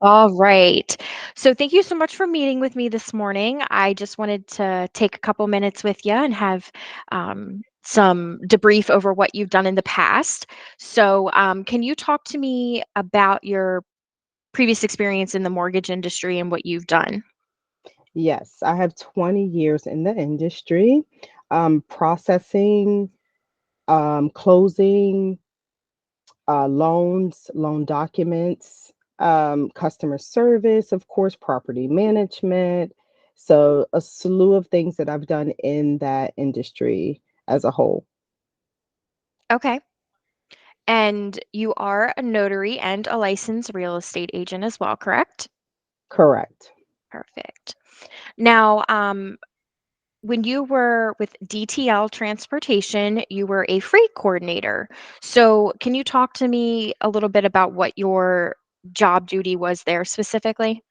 All right. So thank you so much for meeting with me this morning. I just wanted to take a couple minutes with you and have some debrief over what you've done in the past. So, can you talk to me about your previous experience in the mortgage industry and what you've done? Yes, I have 20 years in the industry, processing, closing, loans, loan documents, customer service, of course, property management. So, a slew of things that I've done in that industry as a whole. Okay. And you are a notary and a licensed real estate agent as well, correct? Correct. Perfect. Now, when you were with DTL Transportation, you were a freight coordinator. So, can you talk to me a little bit about what your job duty was there specifically?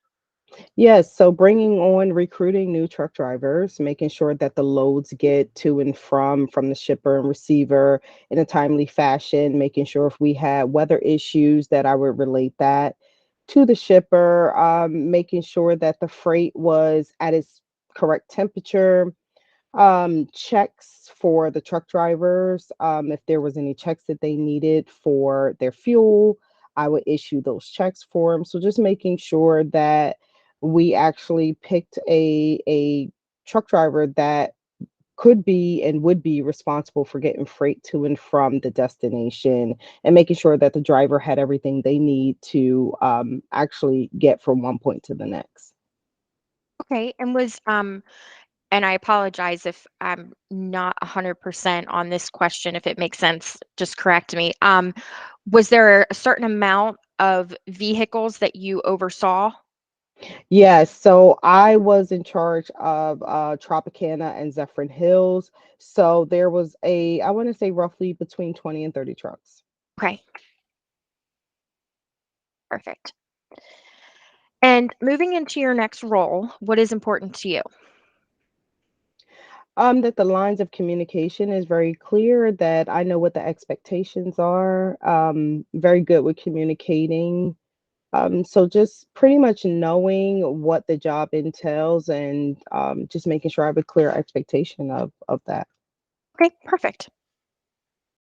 Yes, so bringing on recruiting new truck drivers, making sure that the loads get to and from the shipper and receiver in a timely fashion, making sure if we had weather issues that I would relate that to the shipper, making sure that the freight was at its correct temperature, checks for the truck drivers, if there was any checks that they needed for their fuel, I would issue those checks for them. So just making sure that we actually picked a truck driver that could be and would be responsible for getting freight to and from the destination, and making sure that the driver had everything they need to actually get from one point to the next. Okay, and and I apologize if I'm not 100% on this question, if it makes sense, just correct me. Was there a certain amount of vehicles that you oversaw? Yes, so I was in charge of Tropicana and Zephyrin Hills. So there was I want to say roughly between 20 and 30 trucks. Okay, perfect. And moving into your next role, what is important to you? That the lines of communication is very clear, that I know what the expectations are. Very good with communicating. So just pretty much knowing what the job entails, and just making sure I have a clear expectation of that. Okay, perfect.